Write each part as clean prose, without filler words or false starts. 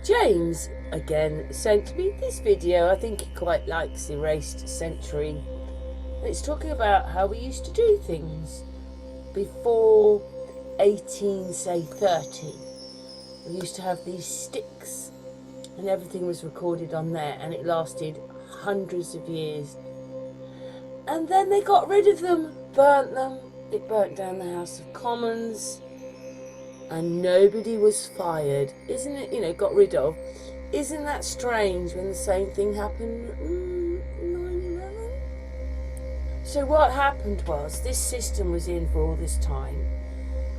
James again sent me this video. I think he quite likes Erased Century. It's talking about how we used to do things before 1830. We used to have these sticks and everything was recorded on there, and it lasted hundreds of years. And then they got rid of them, burnt them. It burnt down the House of Commons and nobody was fired. Isn't it, got rid of? Isn't that strange when the same thing happened 9/11? So what happened was, this system was in for all this time,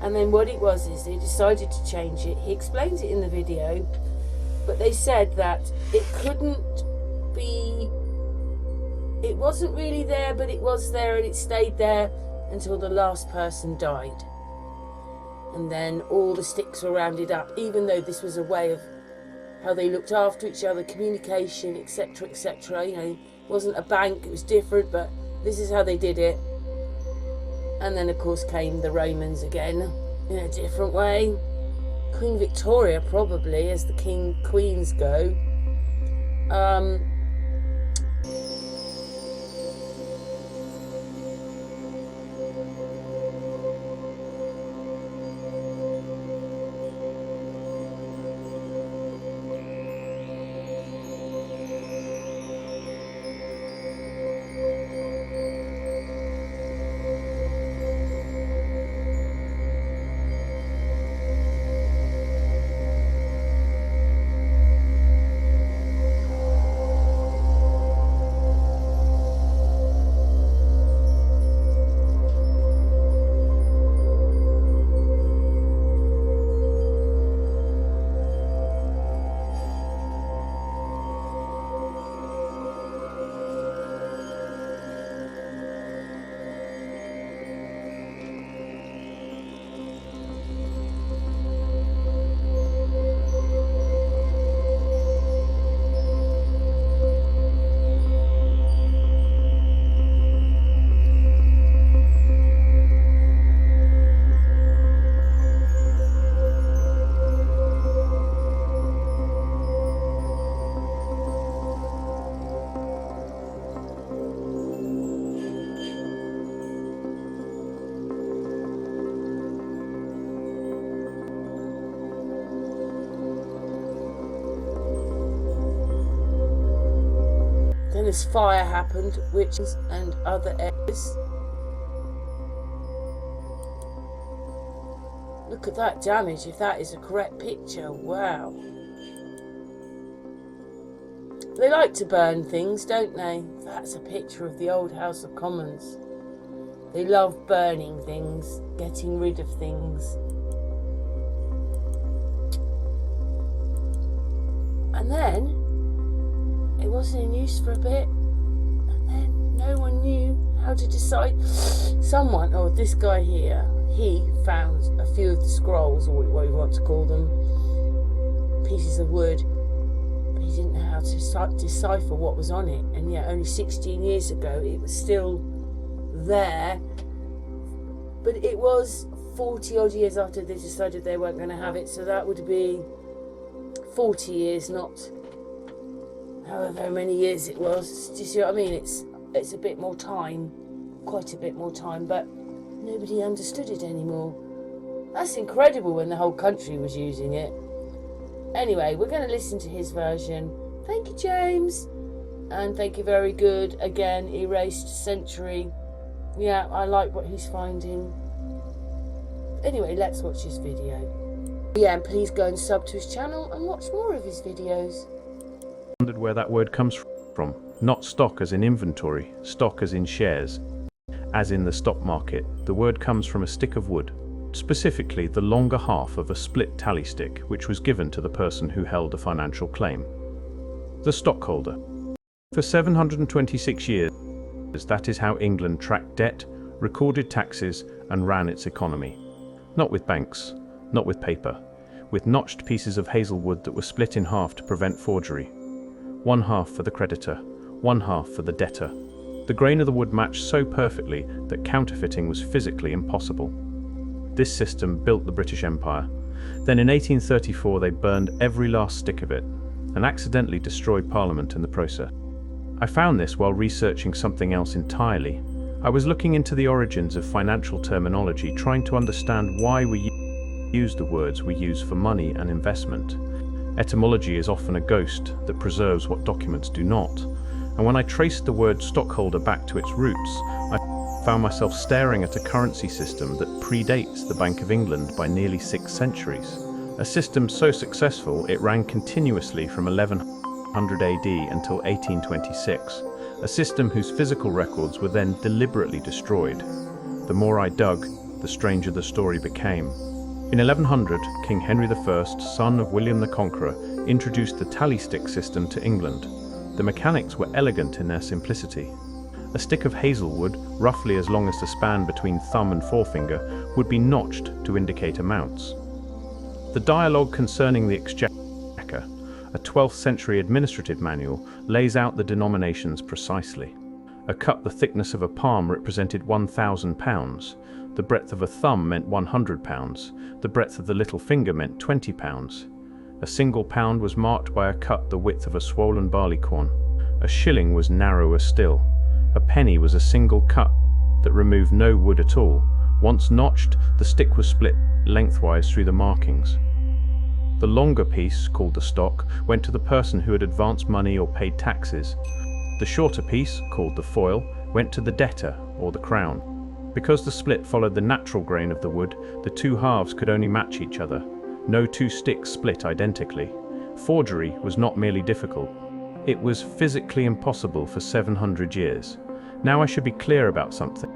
and then what it was is they decided to change it. He explains it in the video, but they said that it couldn't be, it wasn't really there, but it was there, and it stayed there until the last person died. And then all the sticks were rounded up, even though this was a way of how they looked after each other, communication, etc., etc. It wasn't a bank, it was different, but this is how they did it. And then, of course, came the Romans again, in a different way. Queen Victoria, probably, as the queens go. Then this fire happened, witches and other areas. Look at that damage, if that is a correct picture. Wow. They like to burn things, don't they? That's a picture of the old House of Commons. They love burning things, getting rid of things. And then it wasn't in use for a bit, and then no one knew how to decide. Someone, or this guy here, he found a few of the scrolls, or what you want to call them, pieces of wood, but he didn't know how to decipher what was on it. And yet only 16 years ago it was still there, but it was 40 odd years after they decided they weren't going to have it, so that would be 40 years, not however many years it was. Do you see what I mean? It's a bit more time, quite a bit more time, but nobody understood it anymore. That's incredible when the whole country was using it. Anyway, we're going to listen to his version. Thank you, James, and thank you, very good. Again, Erased Century. Yeah, I like what he's finding. Anyway, let's watch his video. Yeah, and please go and sub to his channel and watch more of his videos. Wondered where that word comes from. Not stock as in inventory, stock as in shares. As in the stock market, the word comes from a stick of wood, specifically the longer half of a split tally stick, which was given to the person who held a financial claim, the stockholder. For 726 years, that is how England tracked debt, recorded taxes, and ran its economy. Not with banks, not with paper, with notched pieces of hazelwood that were split in half to prevent forgery. One half for the creditor, one half for the debtor. The grain of the wood matched so perfectly that counterfeiting was physically impossible. This system built the British Empire, Then in 1834 they burned every last stick of it, and accidentally destroyed Parliament in the process. I found this while researching something else entirely. I was looking into the origins of financial terminology, trying to understand why we use the words we use for money and investment. Etymology is often a ghost that preserves what documents do not, and when I traced the word stockholder back to its roots, I found myself staring at a currency system that predates the Bank of England by nearly 6 centuries. A system so successful it ran continuously from 1100 AD until 1826, a system whose physical records were then deliberately destroyed. The more I dug, the stranger the story became. In 1100, King Henry I, son of William the Conqueror, introduced the tally stick system to England. The mechanics were elegant in their simplicity. A stick of hazelwood, roughly as long as the span between thumb and forefinger, would be notched to indicate amounts. The dialogue concerning the exchequer, a 12th century administrative manual, lays out the denominations precisely. A cup the thickness of a palm represented £1,000, the breadth of a thumb meant £100, the breadth of the little finger meant £20. A single pound was marked by a cut the width of a swollen barleycorn. A shilling was narrower still. A penny was a single cut that removed no wood at all. Once notched, the stick was split lengthwise through the markings. The longer piece, called the stock, went to the person who had advanced money or paid taxes. The shorter piece, called the foil, went to the debtor or the crown. Because the split followed the natural grain of the wood, the two halves could only match each other. No two sticks split identically. Forgery was not merely difficult. It was physically impossible for 700 years. Now I should be clear about something.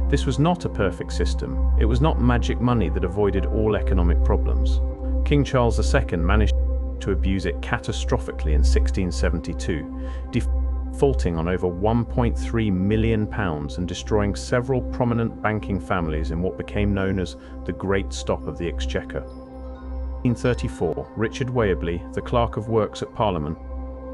This was not a perfect system. It was not magic money that avoided all economic problems. King Charles II managed to abuse it catastrophically in 1672, defaulting on over £1.3 million and destroying several prominent banking families in what became known as the Great Stop of the Exchequer. In 1834, Richard Webley, the Clerk of Works at Parliament,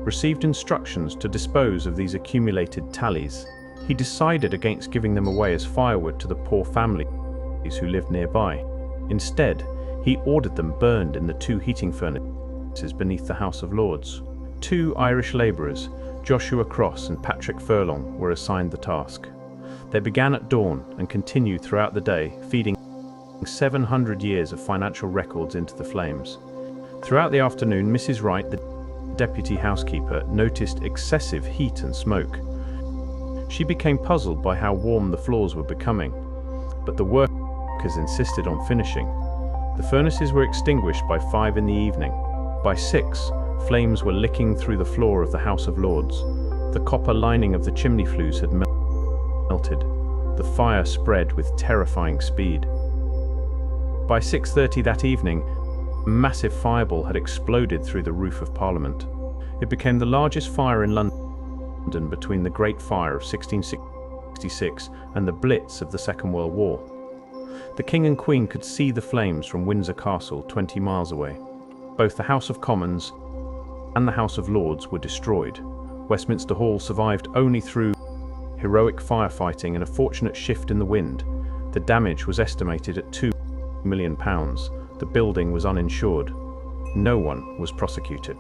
received instructions to dispose of these accumulated tallies. He decided against giving them away as firewood to the poor families who lived nearby. Instead, he ordered them burned in the 2 heating furnaces beneath the House of Lords. 2 Irish labourers, Joshua Cross and Patrick Furlong, were assigned the task. They began at dawn and continued throughout the day, feeding 700 years of financial records into the flames. Throughout the afternoon, Mrs. Wright, the deputy housekeeper, noticed excessive heat and smoke. She became puzzled by how warm the floors were becoming, but the workers insisted on finishing. The furnaces were extinguished by 5 in the evening. By 6, flames were licking through the floor of the House of Lords. The copper lining of the chimney flues had melted. The fire spread with terrifying speed. By 6:30 that evening, a massive fireball had exploded through the roof of Parliament. It became the largest fire in London between the Great Fire of 1666 and the Blitz of the Second World War. The King and Queen could see the flames from Windsor Castle 20 miles away. Both the House of Commons and the House of Lords were destroyed. Westminster Hall survived only through heroic firefighting and a fortunate shift in the wind. The damage was estimated at £2 million. The building was uninsured. No one was prosecuted.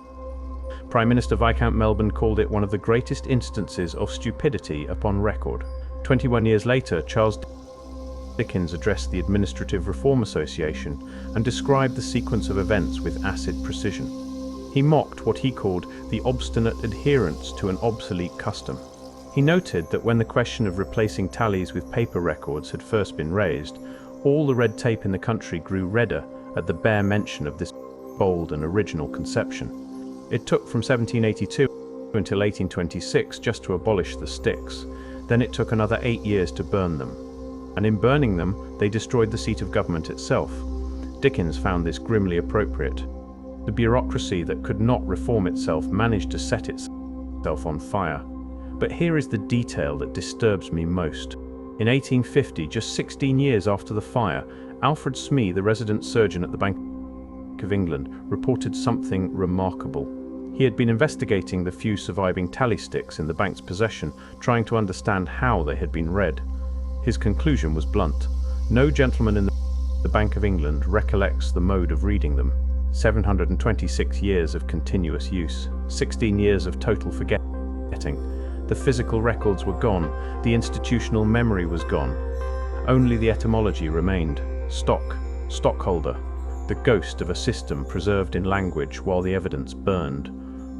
Prime Minister Viscount Melbourne called it one of the greatest instances of stupidity upon record. 21 years later, Charles Dickens addressed the Administrative Reform Association and described the sequence of events with acid precision. He mocked what he called the obstinate adherence to an obsolete custom. He noted that when the question of replacing tallies with paper records had first been raised, all the red tape in the country grew redder at the bare mention of this bold and original conception. It took from 1782 until 1826 just to abolish the sticks. Then it took another 8 years to burn them. And in burning them, they destroyed the seat of government itself. Dickens found this grimly appropriate. The bureaucracy that could not reform itself managed to set itself on fire. But here is the detail that disturbs me most. In 1850, just 16 years after the fire, Alfred Smee, the resident surgeon at the Bank of England, reported something remarkable. He had been investigating the few surviving tally sticks in the bank's possession, trying to understand how they had been read. His conclusion was blunt. No gentleman in the Bank of England recollects the mode of reading them. 726 years of continuous use, 16 years of total forgetting. The physical records were gone, the institutional memory was gone. Only the etymology remained. Stock, stockholder, the ghost of a system preserved in language while the evidence burned.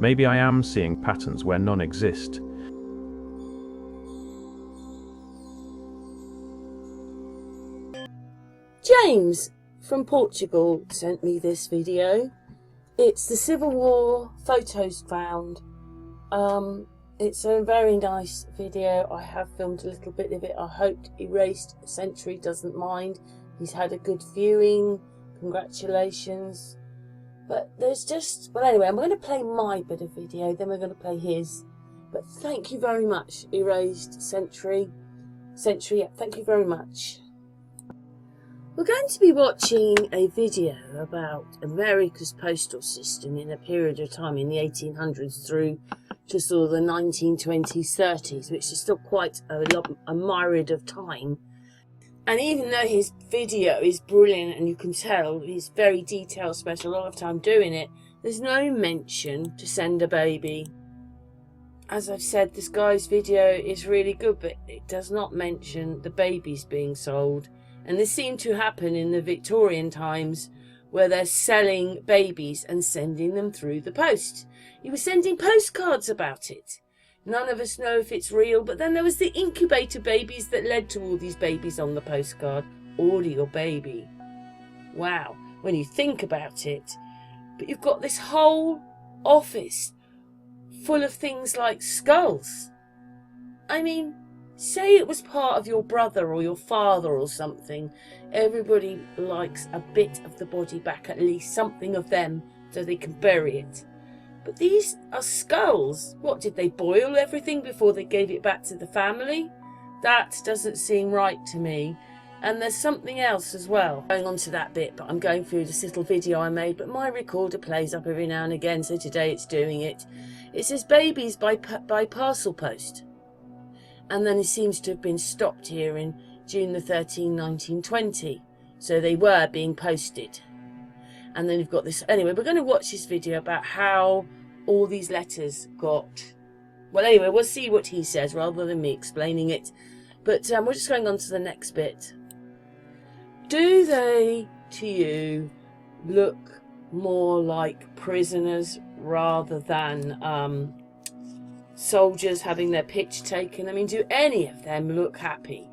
Maybe I am seeing patterns where none exist. James from Portugal sent me this video. It's the Civil War photos found. It's a very nice video. I have filmed a little bit of it. I hope Erased Century doesn't mind. He's had a good viewing. Congratulations. But there's just, well, anyway, I'm going to play my bit of video, then we're going to play his. But thank you very much, Erased Century. Yeah, thank you very much. We're going to be watching a video about America's postal system in a period of time in the 1800s through to sort of the 1920s, 30s, which is still quite a myriad of time. And even though his video is brilliant and you can tell he's very detailed, spent a lot of time doing it, there's no mention to send a baby. As I've said, this guy's video is really good, but it does not mention the babies being sold. And this seemed to happen in the Victorian times, where they're selling babies and sending them through the post. He was sending postcards about it. None of us know if it's real, but then there was the incubator babies that led to all these babies on the postcard. Order your baby. Wow, when you think about it. But you've got this whole office full of things like skulls. I mean, say it was part of your brother or your father or something. Everybody likes a bit of the body back, at least something of them, so they can bury it. But these are skulls. What, did they boil everything before they gave it back to the family? That doesn't seem right to me. And there's something else as well. Going on to that bit, but I'm going through this little video I made, but my recorder plays up every now and again, so today it's doing it. It says babies by parcel post. And then it seems to have been stopped here in June the 13th, 1920. So they were being posted. And then you've got this. Anyway, we're going to watch this video about how all these letters got. Well, anyway, we'll see what he says rather than me explaining it. But we're just going on to the next bit. Do they, to you, look more like prisoners rather than soldiers having their pitch taken? I mean, do any of them look happy?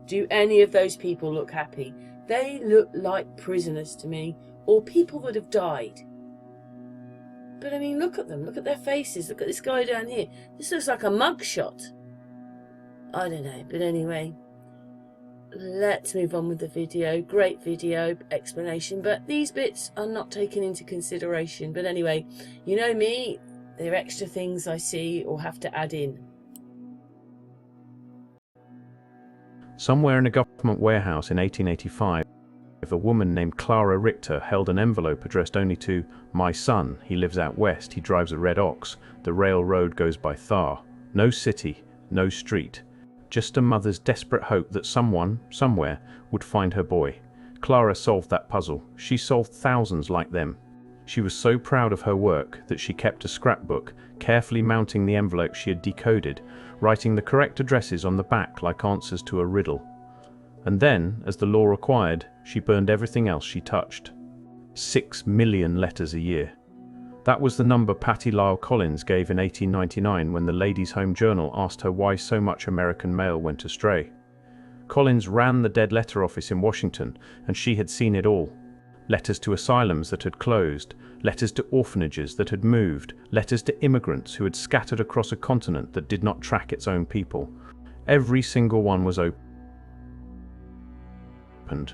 Do any of those people look happy? They look like prisoners to me, or people that have died. But I mean, look at them. Look at their faces. Look at this guy down here. This looks like a mugshot. I don't know. But anyway, let's move on with the video. Great video explanation, but these bits are not taken into consideration. But anyway, you know me. There are extra things I see or have to add in. Somewhere in a government warehouse in 1885, a woman named Clara Richter held an envelope addressed only to "My son, he lives out west, he drives a red ox, the railroad goes by Thar." No city, no street, just a mother's desperate hope that someone, somewhere, would find her boy. Clara solved that puzzle. She solved thousands like them. She was so proud of her work that she kept a scrapbook, carefully mounting the envelope she had decoded, writing the correct addresses on the back like answers to a riddle. And then, as the law required, she burned everything else she touched. 6 million letters a year. That was the number Patty Lyle Collins gave in 1899 when the Ladies' Home Journal asked her why so much American mail went astray. Collins ran the dead letter office in Washington, and she had seen it all. Letters to asylums that had closed, letters to orphanages that had moved, letters to immigrants who had scattered across a continent that did not track its own people. Every single one was opened,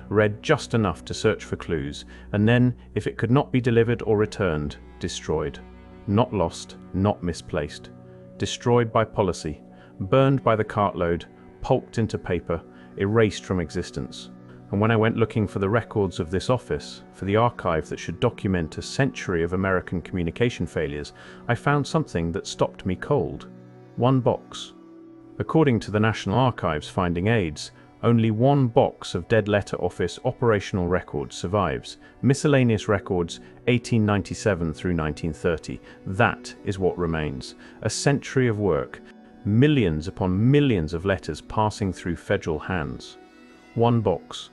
read just enough to search for clues, and then, if it could not be delivered or returned, destroyed. Not lost, not misplaced. Destroyed by policy, burned by the cartload, pulped into paper, erased from existence. And when I went looking for the records of this office, for the archive that should document a century of American communication failures, I found something that stopped me cold. One box. According to the National Archives finding aids, Only one box of Dead Letter Office operational records survives. Miscellaneous records 1897 through 1930. That is what remains. A century of work, millions upon millions of letters passing through federal hands. One box.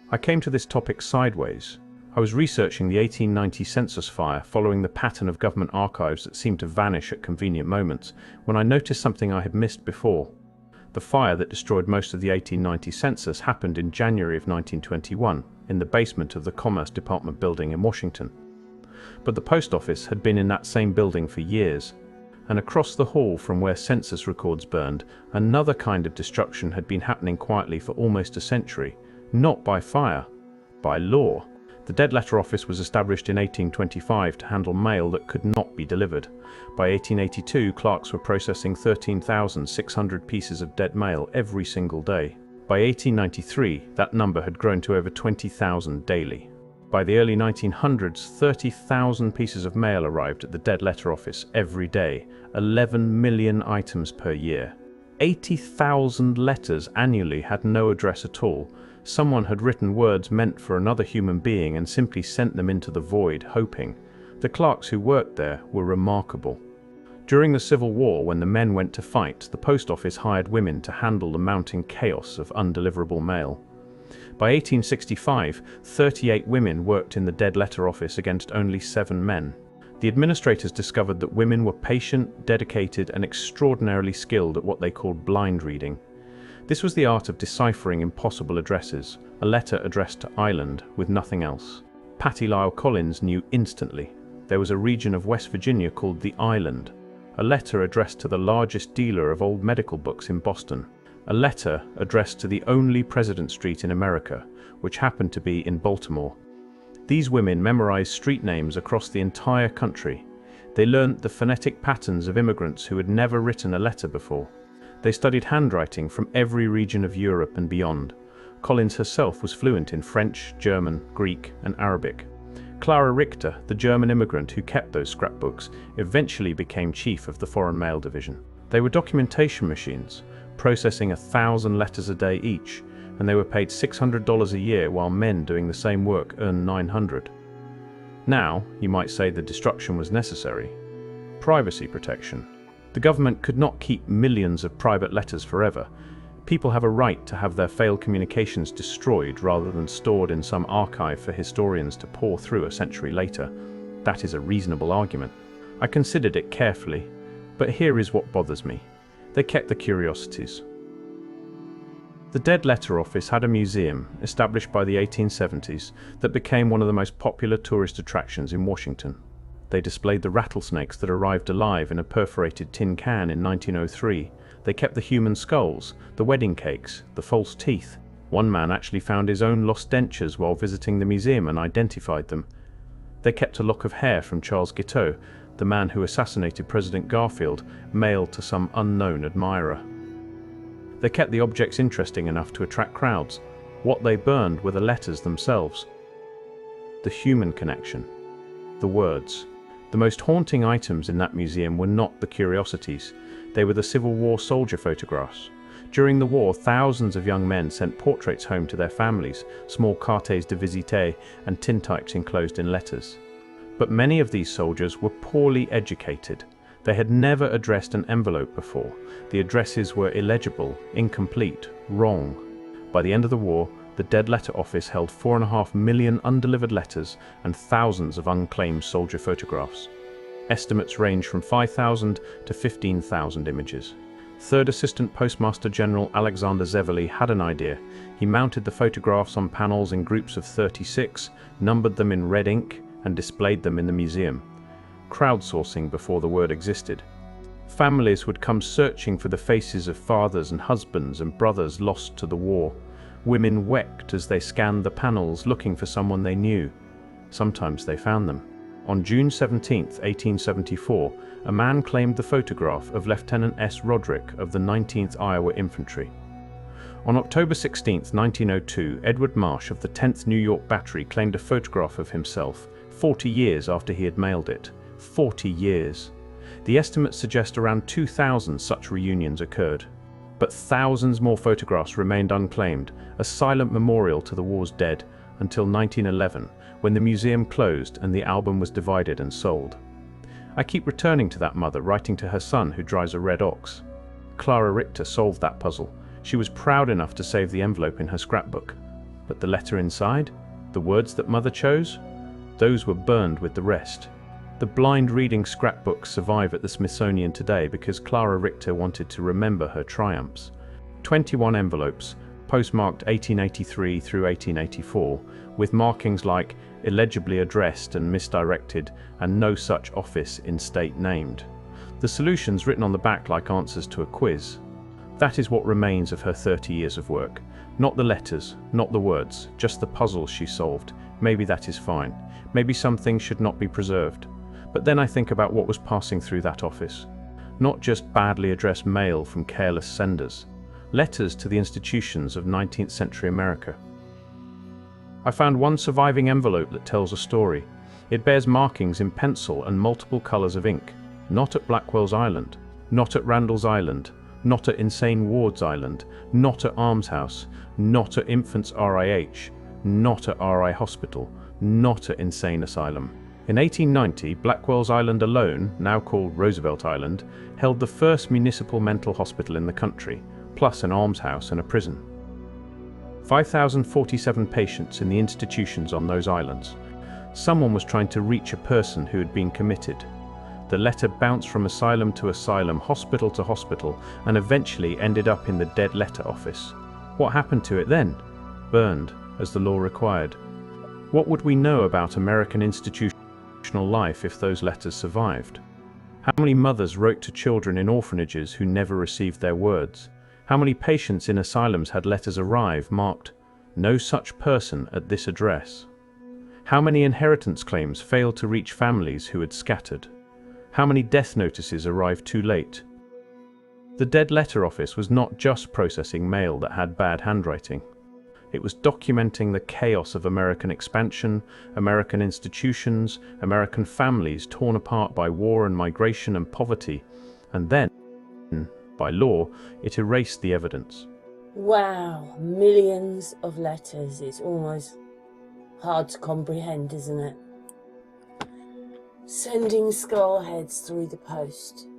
I came to this topic sideways. I was researching the 1890 census fire, following the pattern of government archives that seemed to vanish at convenient moments, when I noticed something I had missed before. The fire that destroyed most of the 1890 census happened in January of 1921, in the basement of the Commerce Department building in Washington. But the post office had been in that same building for years, and across the hall from where census records burned, another kind of destruction had been happening quietly for almost a century, not by fire, by law. The Dead Letter Office was established in 1825 to handle mail that could not be delivered. By 1882, clerks were processing 13,600 pieces of dead mail every single day. By 1893, that number had grown to over 20,000 daily. By the early 1900s, 30,000 pieces of mail arrived at the Dead Letter Office every day, 11 million items per year. 80,000 letters annually had no address at all. Someone had written words meant for another human being and simply sent them into the void, hoping. The clerks who worked there were remarkable. During the Civil War, when the men went to fight, the post office hired women to handle the mounting chaos of undeliverable mail. By 1865, 38 women worked in the Dead Letter Office against only 7 men. The administrators discovered that women were patient, dedicated, and extraordinarily skilled at what they called blind reading. This was the art of deciphering impossible addresses, a letter addressed to Ireland with nothing else. Patty Lyle Collins knew instantly. There was a region of West Virginia called the Island, a letter addressed to the largest dealer of old medical books in Boston, a letter addressed to the only President Street in America, which happened to be in Baltimore. These women memorized street names across the entire country. They learned the phonetic patterns of immigrants who had never written a letter before. They studied handwriting from every region of Europe and beyond. Collins herself was fluent in French, German, Greek, and Arabic. Clara Richter, the German immigrant who kept those scrapbooks, eventually became chief of the Foreign Mail Division. They were documentation machines, processing 1,000 letters a day each, and they were paid $600 a year, while men doing the same work earned $900. Now, you might say the destruction was necessary. Privacy protection. The government could not keep millions of private letters forever. People have a right to have their failed communications destroyed rather than stored in some archive for historians to pore through a century later. That is a reasonable argument. I considered it carefully, but here is what bothers me. They kept the curiosities. The Dead Letter Office had a museum, established by the 1870s, that became one of the most popular tourist attractions in Washington. They displayed the rattlesnakes that arrived alive in a perforated tin can in 1903. They kept the human skulls, the wedding cakes, the false teeth. One man actually found his own lost dentures while visiting the museum and identified them. They kept a lock of hair from Charles Guiteau, the man who assassinated President Garfield, mailed to some unknown admirer. They kept the objects interesting enough to attract crowds. What they burned were the letters themselves. The human connection. The words. The most haunting items in that museum were not the curiosities. They were the Civil War soldier photographs. During the war, thousands of young men sent portraits home to their families, small cartes de visite and tintypes enclosed in letters. But many of these soldiers were poorly educated. They had never addressed an envelope before. The addresses were illegible, incomplete, wrong. By the end of the war, the Dead Letter Office held 4.5 million undelivered letters and thousands of unclaimed soldier photographs. Estimates range from 5,000 to 15,000 images. Third Assistant Postmaster General Alexander Zeverly had an idea. He mounted the photographs on panels in groups of 36, numbered them in red ink, and displayed them in the museum. Crowdsourcing before the word existed. Families would come searching for the faces of fathers and husbands and brothers lost to the war. Women wept as they scanned the panels looking for someone they knew. Sometimes they found them. On June 17, 1874, a man claimed the photograph of Lieutenant S. Roderick of the 19th Iowa Infantry. On October 16, 1902, Edward Marsh of the 10th New York Battery claimed a photograph of himself, 40 years after he had mailed it. 40 years. The estimates suggest around 2,000 such reunions occurred. But thousands more photographs remained unclaimed, a silent memorial to the war's dead, until 1911, when the museum closed and the album was divided and sold. I keep returning to that mother writing to her son who drives a red ox. Clara Richter solved that puzzle. She was proud enough to save the envelope in her scrapbook. But the letter inside? The words that mother chose? Those were burned with the rest. The blind reading scrapbooks survive at the Smithsonian today because Clara Richter wanted to remember her triumphs. 21 envelopes, postmarked 1883 through 1884, with markings like illegibly addressed and misdirected, and no such office in state named. The solutions written on the back like answers to a quiz. That is what remains of her 30 years of work. Not the letters, not the words, just the puzzles she solved. Maybe that is fine. Maybe some things should not be preserved. But then I think about what was passing through that office. Not just badly addressed mail from careless senders. Letters to the institutions of 19th century America. I found one surviving envelope that tells a story. It bears markings in pencil and multiple colors of ink. Not at Blackwell's Island, not at Randall's Island, not at Insane Ward's Island, not at Almshouse, not at Infants RIH, not at RI Hospital, not at Insane Asylum. In 1890, Blackwell's Island alone, now called Roosevelt Island, held the first municipal mental hospital in the country, plus an almshouse and a prison. 5,047 patients in the institutions on those islands. Someone was trying to reach a person who had been committed. The letter bounced from asylum to asylum, hospital to hospital, and eventually ended up in the dead letter office. What happened to it then? Burned, as the law required. What would we know about American institutional life if those letters survived? How many mothers wrote to children in orphanages who never received their words? How many patients in asylums had letters arrive marked, "No such person at this address"? How many inheritance claims failed to reach families who had scattered? How many death notices arrived too late? The dead letter office was not just processing mail that had bad handwriting. It was documenting the chaos of American expansion, American institutions, American families torn apart by war and migration and poverty, and then, by law, it erased the evidence. Wow, millions of letters. It's almost hard to comprehend, isn't it? Sending skull heads through the post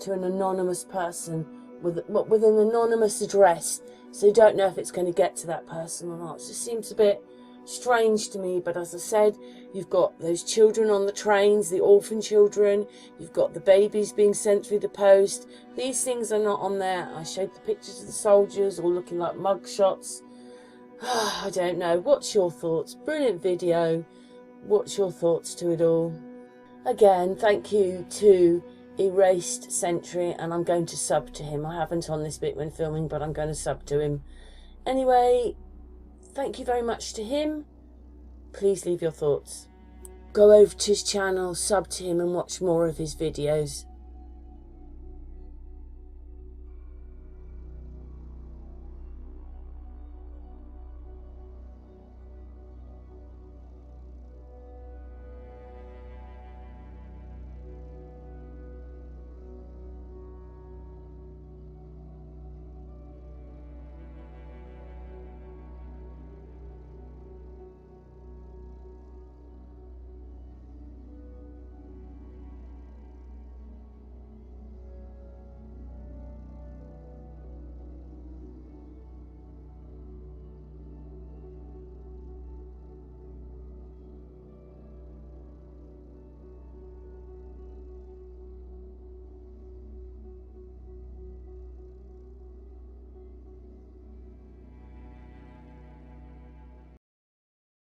to an anonymous person with an anonymous address, so you don't know if it's going to get to that person or not. It just seems a bit strange to me, but as I said, you've got those children on the trains, the orphan children, you've got the babies being sent through the post. These things are not on there. I showed the pictures of the soldiers all looking like mug shots. I don't know. What's your thoughts? Brilliant video. What's your thoughts to it all? Again, thank you to Erased Century, and I'm going to sub to him. I haven't on this bit when filming, but I'm going to sub to him. Anyway, thank you very much to him. Please leave your thoughts. Go over to his channel, sub to him and watch more of his videos.